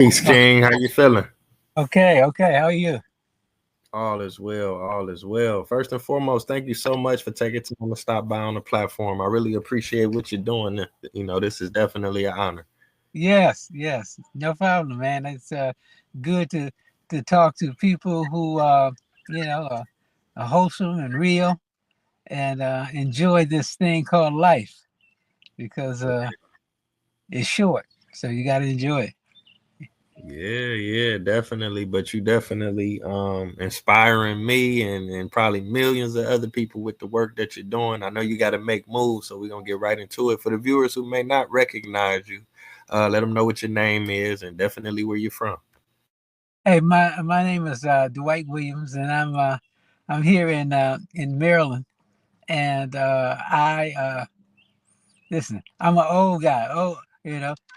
Thanks, Oh, King. How you feeling? okay, okay. How are you? All is well. All is well. First and foremost, thank you so much for taking time to stop by on the platform. I really appreciate what you're doing. This is definitely an honor. Yes, yes. No problem, man. It's good to talk to people who you know, are wholesome and real and enjoy this thing called life because it's short. So you got to enjoy it. Yeah, yeah, definitely. But you definitely inspiring me and probably millions of other people with the work that you're doing. I know you got to make moves, so we're gonna get right into it. For the viewers who may not recognize you, let them know what your name is and definitely where you're from. Hey, my name is Dwight Williams, and I'm here in Maryland, and I listen. I'm an old guy. Oh,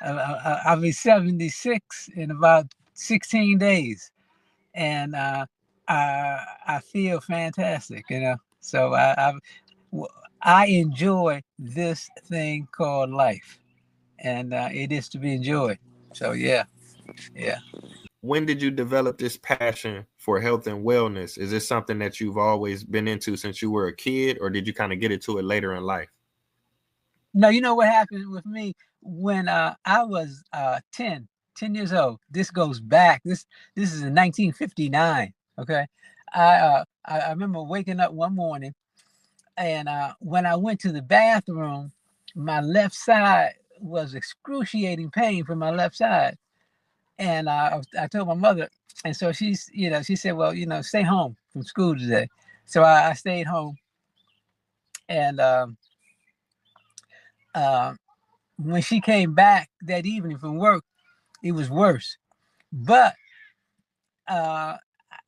I'll be 76 in about 16 days, and I feel fantastic. So I enjoy this thing called life, and it is to be enjoyed. So yeah, yeah. When did you develop this passion for health and wellness? Is this something that you've always been into since you were a kid, or did you kind of get into it later in life? No, you know what happened with me when I was 10 years old. This goes back. This is in 1959. Okay, I remember waking up one morning, and when I went to the bathroom, my left side was excruciating pain from my left side, and I told my mother, and so she said, well, stay home from school today. So I stayed home, and uh, when she came back that evening from work, it was worse. But uh,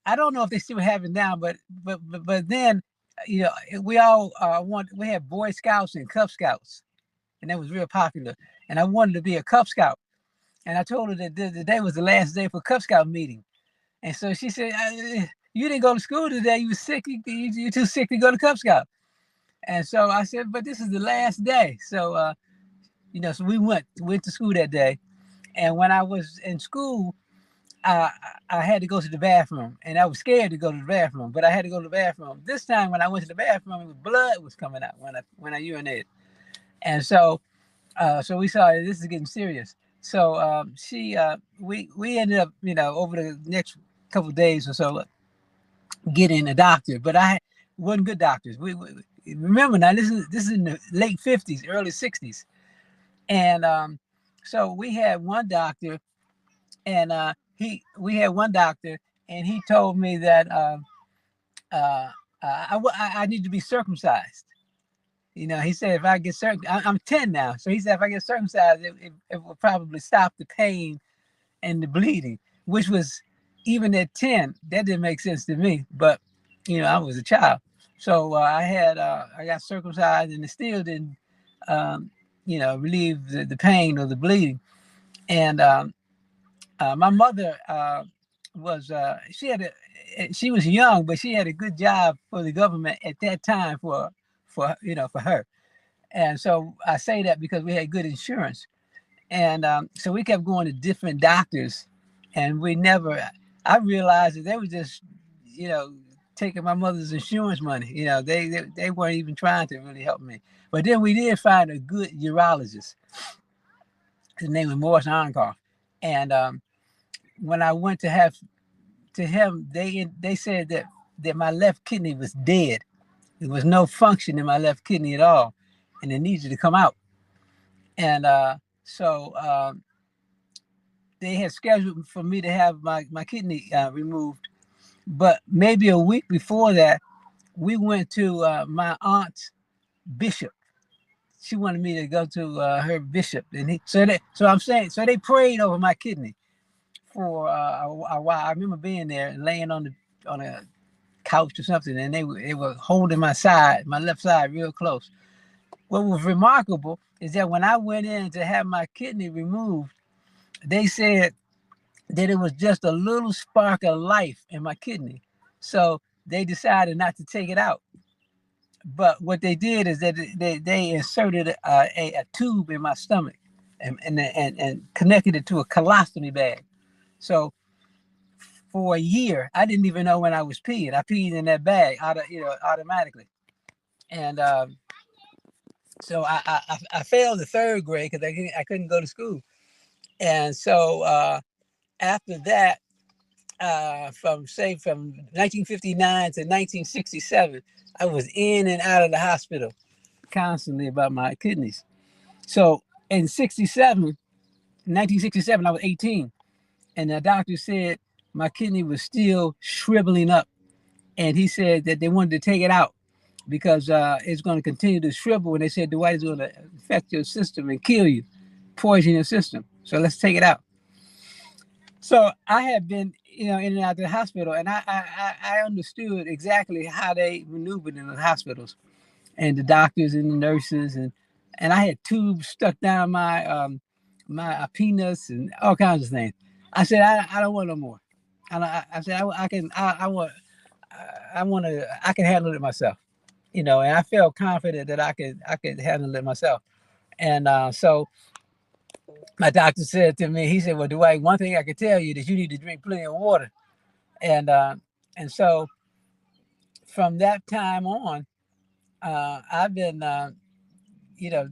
I don't know if they still have it now, but then, we all we had Boy Scouts and Cub Scouts, and that was real popular. And I wanted to be a Cub Scout, and I told her that the day was the last day for Cub Scout meeting, and so she said, "You didn't go to school today. You were sick. You're too sick to go to Cub Scout." And so I said, "But this is the last day." So so we went to school that day, and when I was in school, I I had to go to the bathroom, and I was scared to go to the bathroom, but I had to go to the bathroom. This time, when I went to the bathroom, blood was coming out when I urinated, and so we saw this is getting serious. So she we ended up, over the next couple of days or so, getting a doctor, but I wasn't good doctors. Remember now, this is in the late 50s, early 60s, and so we had one doctor, and he told me that uh, I need to be circumcised. He said if I get I'm 10 now, so he said if I get circumcised, it will probably stop the pain and the bleeding, which was, even at 10, that didn't make sense to me. But I was a child, so I got circumcised, and it still didn't relieve the pain or the bleeding. And my mother was she was young, but she had a good job for the government at that time for her. And so I say that because we had good insurance, and so we kept going to different doctors, and we never. I realized that they were just, you know, taking my mother's insurance money. They weren't even trying to really help me. But then we did find a good urologist. His name was Morris Onkoff, and when I went to have to him, they said that my left kidney was dead. There was no function in my left kidney at all, and it needed to come out. And so they had scheduled for me to have my kidney removed. But maybe a week before that, we went to my aunt's bishop. She wanted me to go to her bishop, and so I'm saying, so they prayed over my kidney for a while. I remember being there and laying on a couch or something, and they were holding my left side, real close. What was remarkable is that when I went in to have my kidney removed, they said that it was just a little spark of life in my kidney. So they decided not to take it out. But what they did is that they inserted a tube in my stomach, and connected it to a colostomy bag. So for a year, I didn't even know when I was peeing. I peed in that bag automatically. And so I failed the third grade because I couldn't go to school. And so after that, from 1959 to 1967, I was in and out of the hospital constantly about my kidneys. So in 1967, I was 18, and the doctor said my kidney was still shriveling up, and he said that they wanted to take it out because it's going to continue to shrivel. And they said, Dwight, is going to affect your system and kill you, poison your system. So let's take it out. So I had been, in and out of the hospital, and I understood exactly how they maneuvered in the hospitals, and the doctors and the nurses, and I had tubes stuck down my peanuts and all kinds of things. I said I don't want no more. I said I can handle it myself, and I felt confident that I could handle it myself. And so my doctor said to me, he said, well, Dwight, one thing I can tell you that you need to drink plenty of water. And so from that time on, I've been,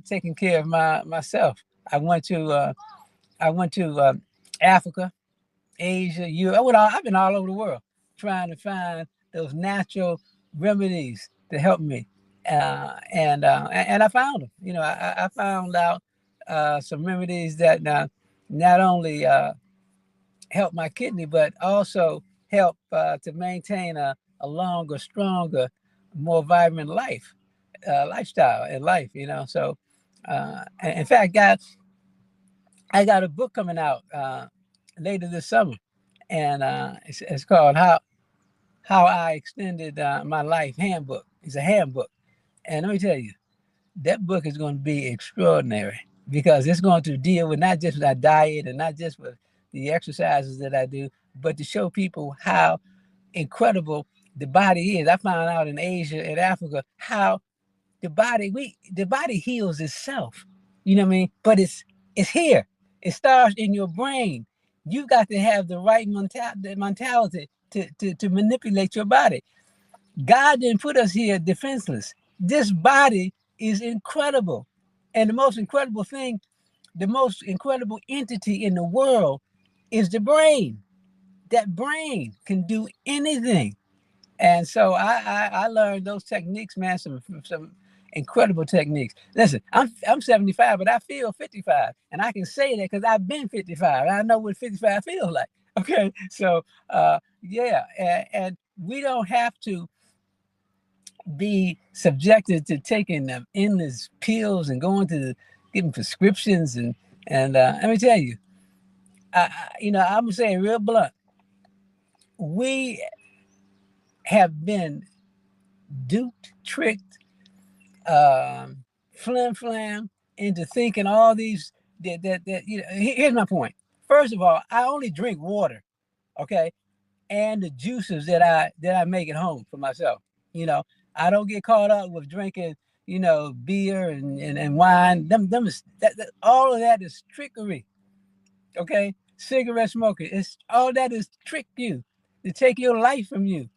taking care of myself. I went to Africa, Asia, Europe. I've been all over the world trying to find those natural remedies to help me. And I found them. I found out some remedies that not only help my kidney, but also help to maintain a longer, stronger, more vibrant lifestyle in life. So in fact, guys, I got a book coming out later this summer, and it's called How I Extended My Life Handbook. It's a handbook, and let me tell you, that book is going to be extraordinary because it's going to deal with not just my diet and not just with the exercises that I do, but to show people how incredible the body is. I found out in Asia and Africa how the body heals itself. You know what I mean? But it's here. It starts in your brain. You got to have the right mentality to manipulate your body. God didn't put us here defenseless. This body is incredible. And the most incredible thing, the most incredible entity in the world is the brain. That brain can do anything. And so I learned those techniques, man, some incredible techniques. Listen, I'm 75, but I feel 55. And I can say that because I've been 55. I know what 55 feels like. Okay. So yeah. And we don't have to be subjected to taking them endless pills and going to getting prescriptions and let me tell you, I'm saying real blunt, we have been duped, tricked, flim into thinking all these here's my point. First of all, I only drink water, okay, and the juices that I make at home for myself. I don't get caught up with drinking, beer and wine. All of that is trickery. Okay, cigarette smoking. It's all that is trick you to take your life from you.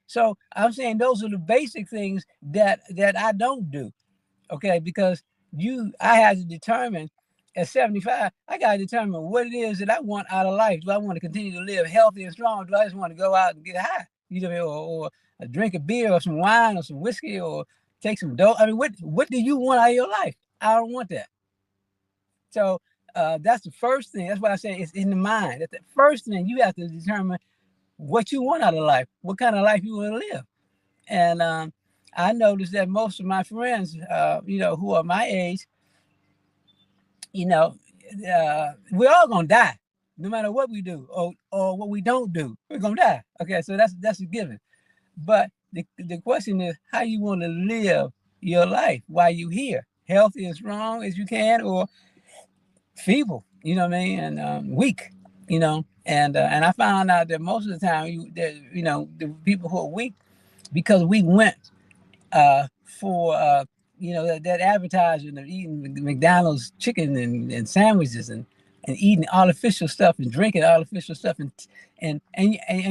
So I'm saying those are the basic things that I don't do. Okay, because I had to determine at 75, I got to determine what it is that I want out of life. Do I want to continue to live healthy and strong? Or do I just want to go out and get high? Or drink a beer or some wine or some whiskey or take some dope. I mean, what do you want out of your life? I don't want that. So that's the first thing. That's why I say it's in the mind. That's the first thing you have to determine what you want out of life, what kind of life you want to live. And I noticed that most of my friends, who are my age, we're all gonna die, no matter what we do or what we don't do. We're gonna die. Okay, so that's a given. But the question is how you want to live your life while you're here, healthy and strong as you can, or feeble, what I mean, and weak, and I found out that most of the time, the people who are weak, because we went for that advertising of eating McDonald's chicken and sandwiches and and eating artificial stuff and drinking artificial stuff, and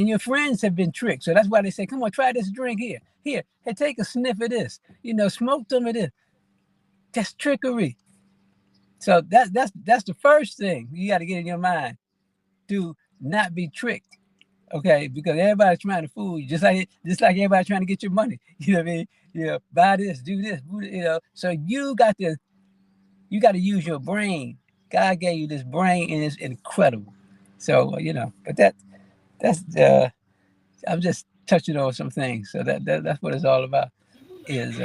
your friends have been tricked. So that's why they say, come on, try this drink here. Here, hey, take a sniff of this. Smoke some of this. That's trickery. So that's the first thing you got to get in your mind. Do not be tricked. Okay, because everybody's trying to fool you, just like everybody trying to get your money. You know what I mean? Buy this, do this, So you got to use your brain. God gave you this brain, and it's incredible. So but that's I'm just touching on some things. So that's what it's all about. Is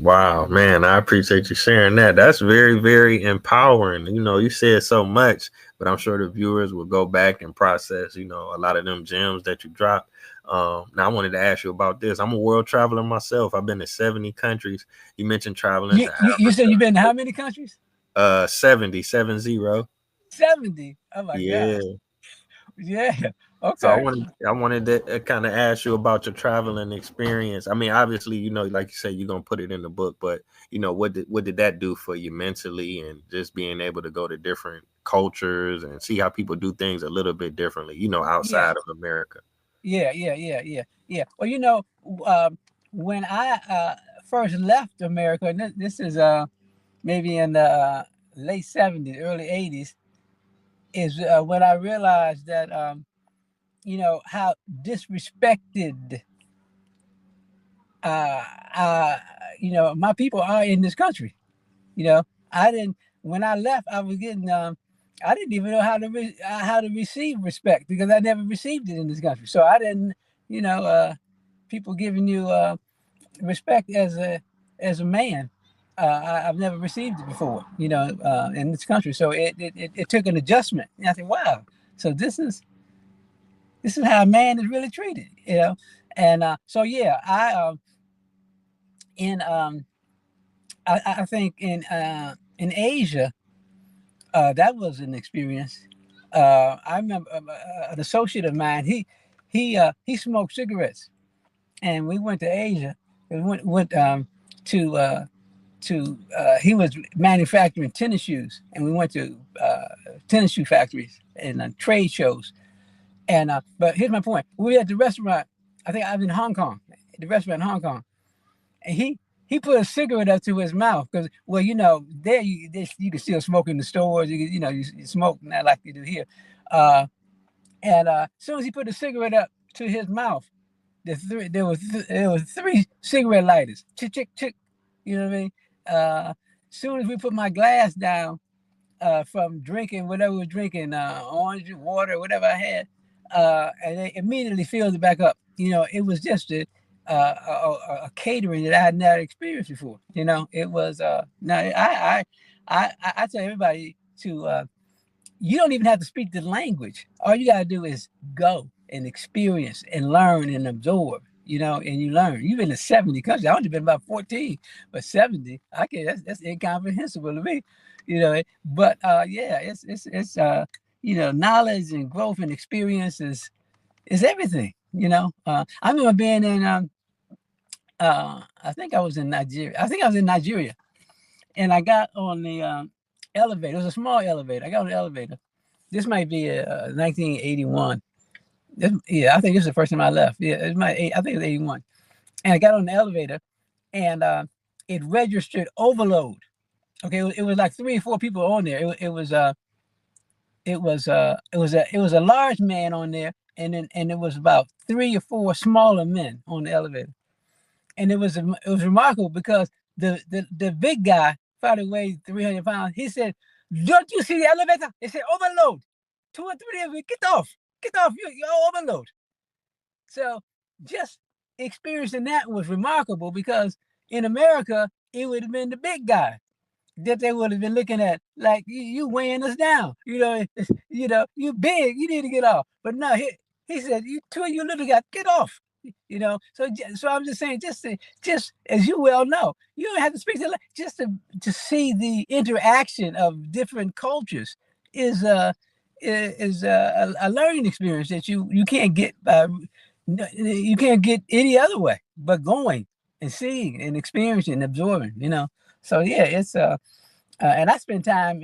Wow, man, I appreciate you sharing that. That's very, very empowering. You said so much, but I'm sure the viewers will go back and process, a lot of them gems that you dropped. Now, I wanted to ask you about this. I'm a world traveler myself. I've been to 70 countries. You mentioned traveling to you said you've Africa. been to how many countries? 70, 70. 70. Oh my Yeah. God. Yeah. So I Okay. wanted I wanted to kind of ask you about your traveling experience. I mean, obviously, like you said, you're gonna put it in the book, but what did that do for you mentally, and just being able to go to different cultures and see how people do things a little bit differently, Yeah. outside of America. Yeah. Well, when I first left America, and this is maybe in the late '70s, early '80s, is when I realized that how disrespected uh, uh, my people are in this country. You know, I didn't when I left, I was getting I didn't even know how to receive respect because I never received it in this country. So I didn't, you know, people giving you respect as a man. I've never received it before, in this country. So it took an adjustment. And I said, wow. So this is how a man is really treated. And so yeah, in I think in Asia, that was an experience. I remember an associate of mine. He smoked cigarettes, and we went to Asia. We went to he was manufacturing tennis shoes, and we went to tennis shoe factories and trade shows. And but here's my point: we were at the restaurant. I think I was in Hong Kong, the restaurant in Hong Kong, and he put a cigarette up to his mouth because, well, there you can still smoke in the stores. You smoke not like you do here. Uh, and as soon as he put the cigarette up to his mouth, there was three cigarette lighters. Chick chick chick. You know what I mean? As soon as we put my glass down from drinking whatever we were drinking, orange water, whatever I had, and they immediately filled it back up. It was just a catering that I had never experienced before. It was no, I tell everybody to you don't even have to speak the language. All you gotta do is go and experience and learn and absorb. And you learn. You've been to 70 countries. I've only been about 14, but 70, I can that's incomprehensible to me. But yeah, it's knowledge and growth and experience is everything. I remember being in I think I was in Nigeria. And I got on the elevator. It was a small elevator. I got on the elevator. This might be 1981. Yeah, I think this is the first time I left. Yeah, I think it was 81. And I got on the elevator, and it registered overload. Okay, it was like 3 or 4 people on there. It was a large man on there, and it was about 3 or 4 smaller men on the elevator. And it was remarkable because the big guy probably weighed 300 pounds. He said, "Don't you see the elevator? It said overload. 2 or 3 of you, get off. You're overload." So just experiencing that was remarkable because in America it would have been the big guy that they would have been looking at like you weighing us down. You big, you need to get off. But no, he said, "You two of you little guys, get off." So I'm just saying, just as you well know, you don't have to speak just to see the interaction of different cultures is a learning experience that you can't get any other way but going and seeing and experiencing and absorbing. So yeah, it's and I spent time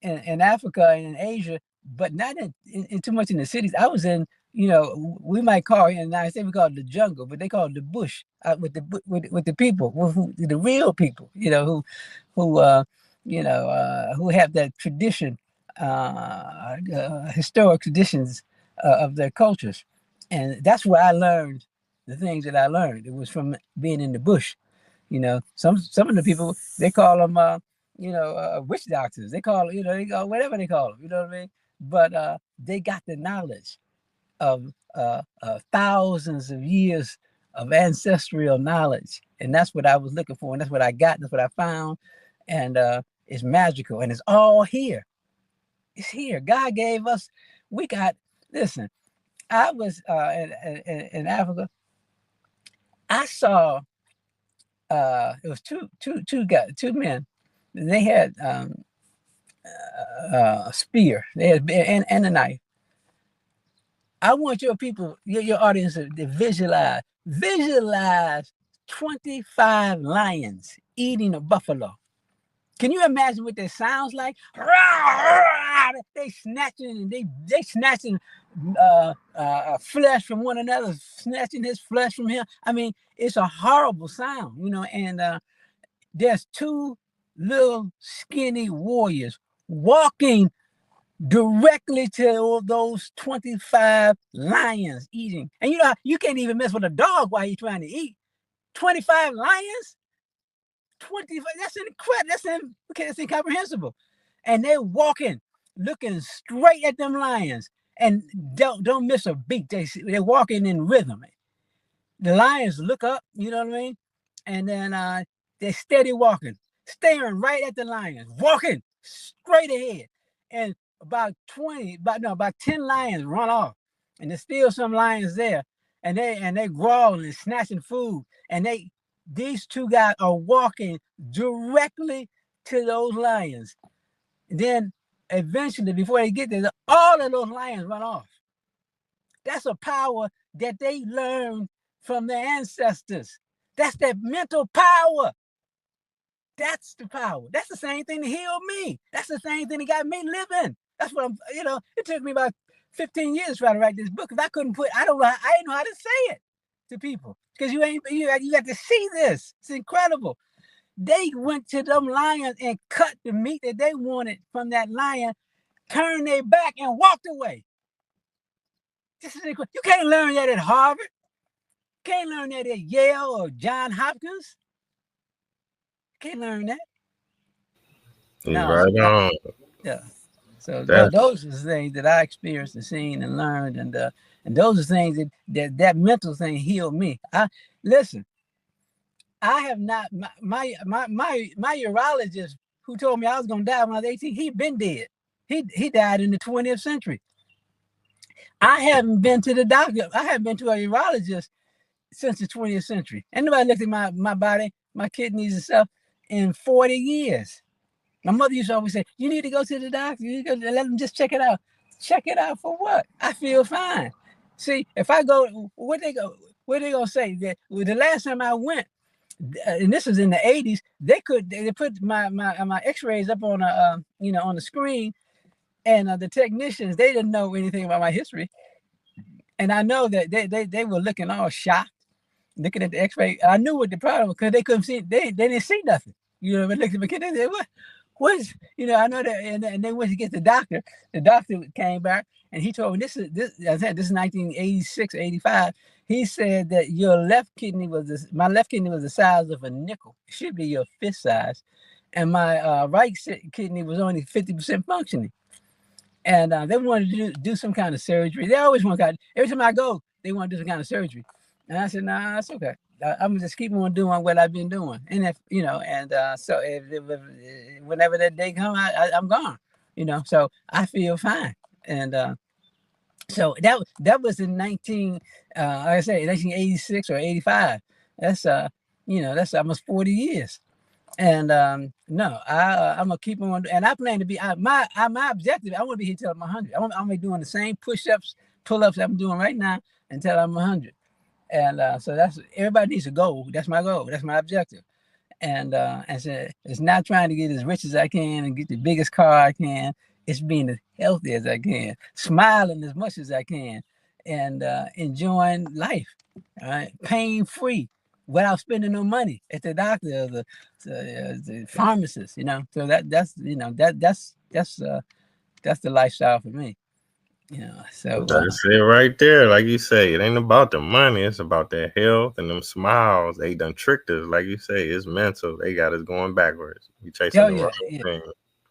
in Africa and in Asia, but not in too much in the cities. I was in, we might call here in the United States, we call it the jungle, but they call it the bush, with the people, the real people, who who have that tradition, historic traditions of their cultures. And that's where I learned the things that I learned. It was from being in the bush. Some of the people, they call them, witch doctors. They call, they call whatever they call them. You know what I mean? But they got the knowledge of thousands of years of ancestral knowledge, and that's what I was looking for, and that's what I got. And that's what I found, and it's magical, and it's all here. It's here. God gave us. We got. Listen, I was in Africa. I saw. It was two men. They had a spear. They had and a knife. I want your people, your audience, to visualize 25 lions eating a buffalo. Can you imagine what that sounds like? They snatching, they snatching flesh from one another, snatching his flesh from him. I mean, it's a horrible sound, and there's two little skinny warriors walking directly to those 25 lions eating. And you can't even mess with a dog while you're trying to eat. 25 lions? 25, that's incredible. That's incomprehensible. And they're walking, looking straight at them lions. And don't miss a beat. They're walking in rhythm. The lions look up, you know what I mean? And then they're steady walking, staring right at the lions, walking straight ahead. And about 10 lions run off. And there's still some lions there. And they growling and snatching food. And these two guys are walking directly to those lions. And then eventually, before they get there, all of those lions run off. That's a power that they learned from their ancestors. That's that mental power. That's the power. That's the same thing that healed me. That's the same thing that got me living. That's what it took me about 15 years to try to write this book, because I didn't know how to say it to people. Because you got to see this. It's incredible. They went to them lions and cut the meat that they wanted from that lion, turned their back and walked away. This is incredible. You can't learn that at Harvard. You can't learn that at Yale or Johns Hopkins. You can't learn that. No, right on. Yeah. So those are the things that I experienced and seen and learned, and those are things that mental thing healed me. Listen. I have not my urologist, who told me I was gonna die when I was 18. He'd been dead. He died in the 20th century. I haven't been to the doctor. I haven't been to a urologist since the 20th century. And nobody looked at my body, my kidneys and stuff in 40 years. My mother used to always say, "You need to go to the doctor. You need to let them just check it out." Check it out for what? I feel fine. See, if I go, what they gonna say? That the last time I went, and this was in the 80s, they put my x-rays up on on the screen, and the technicians, they didn't know anything about my history, and I know that they were looking all shocked, looking at the x-ray. I knew what the problem was, because they couldn't see, they didn't see nothing. But looked at my kid, they said, what's I know that, and they went to get the doctor. The doctor came back, and he told me, this is 1986, 85. He said that my left kidney was the size of a nickel. It should be your fist size. And my right kidney was only 50% functioning. And they wanted to do some kind of surgery. They always want every time I go, they want to do some kind of surgery. And I said, nah, that's okay. I'm just keep on doing what I've been doing. And if, so whenever that day comes, I'm gone, so I feel fine. And so that was in 1986 or 85. That's that's almost 40 years. And no, I'm gonna keep on, and I plan to be my objective. I want to be here till I'm 100. I'm gonna be doing the same push-ups, pull-ups I'm doing right now until I'm 100. And so everybody needs a goal. That's my goal. That's my objective. And so it's not trying to get as rich as I can and get the biggest car I can. It's being as healthy as I can, smiling as much as I can, and enjoying life, right? Pain free, without spending no money at the doctor or the pharmacist. So that's the lifestyle for me. So That's it right there. Like you say, it ain't about the money. It's about that health and them smiles. They done tricked us. Like you say, it's mental. They got us going backwards. We chasing oh the wrong yeah, thing.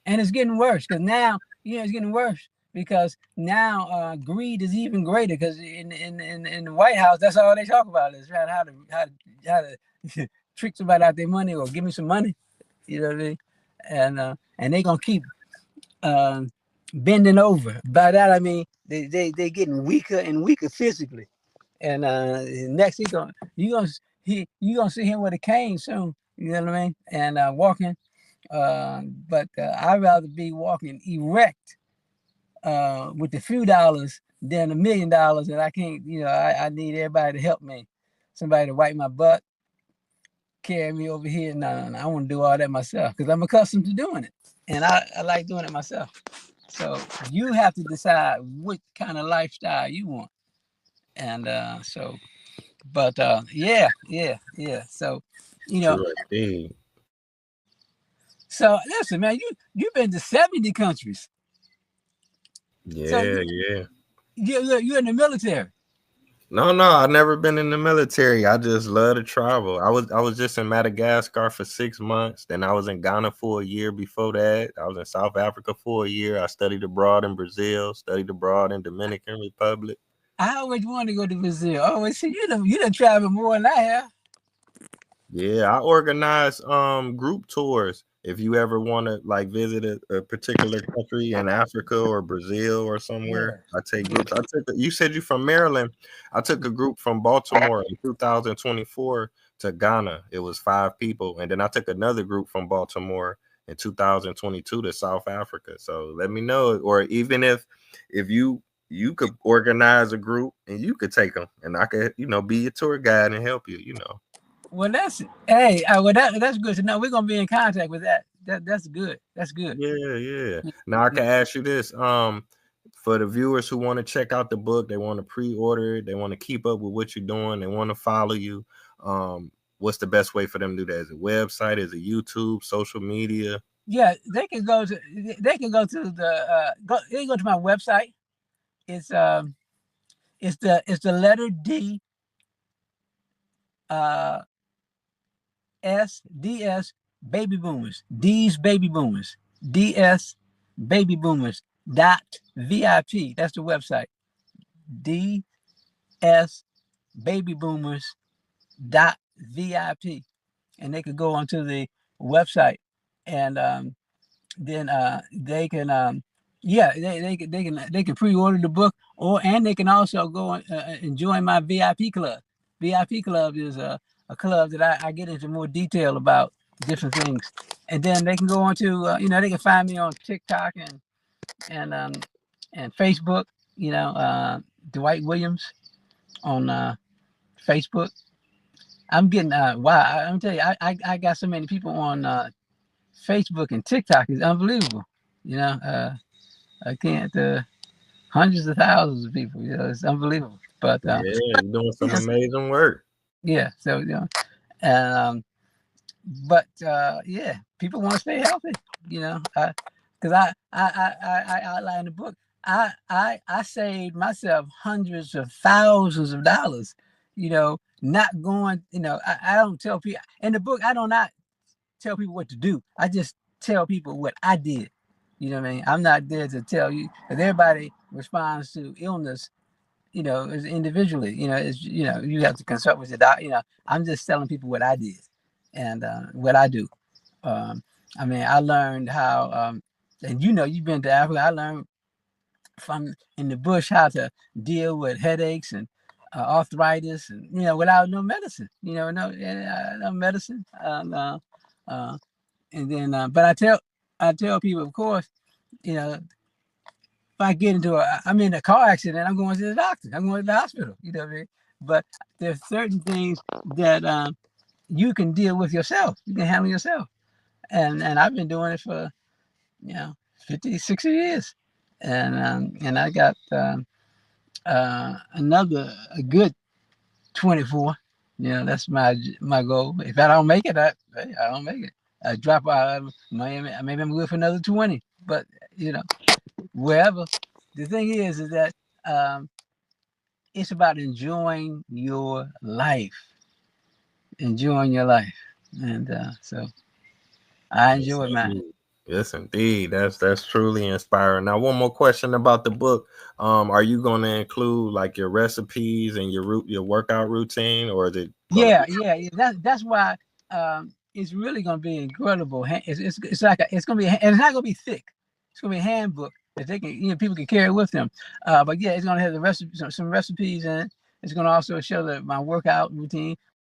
and it's getting worse because now it's getting worse because now greed is even greater because in the White House that's all they talk about is how to trick somebody out their money or give me some money, you know what I mean, and they gonna keep uh, bending over. By that I mean they getting weaker and weaker physically, and next you gonna see him with a cane soon, you know what I mean, and walking. But I'd rather be walking erect with a few dollars than $1,000,000, and I can't. I need everybody to help me. Somebody to wipe my butt, carry me over here. No. I want to do all that myself because I'm accustomed to doing it, and I like doing it myself. So you have to decide what kind of lifestyle you want, and but yeah. So, you know, True indeed. so listen, man, you've been to 70 countries. So Yeah, yeah. you're in the military. No, I've never been in the military. I just love to travel. I was just in Madagascar for 6 months. Then I was in Ghana for a year before that. I was in South Africa for a year. I studied abroad in Brazil, studied abroad in Dominican Republic. I always wanted to go to Brazil. I always see you done traveled more than I have. Yeah, I organize group tours. If you ever want to like visit a particular country in Africa or Brazil or somewhere, Yeah. I take groups. You said you from Maryland. I took a group from Baltimore in 2024 to Ghana. It was 5 people, and then I took another group from Baltimore in 2022 to South Africa. So let me know, or even if you could organize a group and you could take them, and I could be your tour guide and help you. Well, that's good to know. We're gonna be in contact with that. That's good. That's good. Yeah, yeah. Now I can ask you this. For the viewers who want to check out the book, they want to pre-order it, they want to keep up with what you're doing, they want to follow you. What's the best way for them to do that? Is it website? Is it YouTube, social media? Yeah, they can go to my website. It's the letter D uh SDS baby boomers. D's baby boomers. DS baby boomers dot VIP. That's the website. DS baby boomers dot VIP. And they could go onto the website, and then they can they can pre-order the book, and they can also go and join my VIP club. VIP club is a club that I get into more detail about different things, and then they can go on to they can find me on TikTok and um and Facebook. Dwight Williams on Facebook. I'm getting wow. I'm telling you, I got so many people on Facebook and TikTok. It's unbelievable. You know, I can't. Hundreds of thousands of people. It's unbelievable. But Yeah, you're doing some yeah, amazing work. yeah. So and but yeah, people want to stay healthy. Because I outline in the book. I saved myself hundreds of thousands of dollars. Not going. I don't tell people in the book. I do not tell people what to do. I just tell people what I did. You know what I mean? I'm not there to tell you because everybody responds to illness, as individually. You have to consult with your doctor. I'm just telling people what I did and what I do. Um, I mean, I learned how, and you've been to Africa. I learned from in the bush how to deal with headaches and arthritis, and without no medicine. No medicine. Uh, and then, but I tell people, of course, if I get I'm in a car accident, I'm going to the doctor. I'm going to the hospital. You know what I mean? But there's certain things that you can deal with yourself. You can handle yourself. And I've been doing it for 50, 60 years, and I got another a good 24. That's my goal. If I don't make it, I don't make it. I drop out. Maybe I'm good for another 20. But wherever. The thing is that it's about enjoying your life, and so I Yes, enjoy mine. indeed. Yes, indeed. That's truly inspiring. Now, one more question about the book. Are you going to include like your recipes and your workout routine, or is it going to be? Yeah. That's why it's really going to be incredible. It's like it's going to be, and it's not going to be thick. It's going to be a handbook that they can, people can carry with them. But yeah, it's going to have some recipes in it. It's going to also show my workout routine.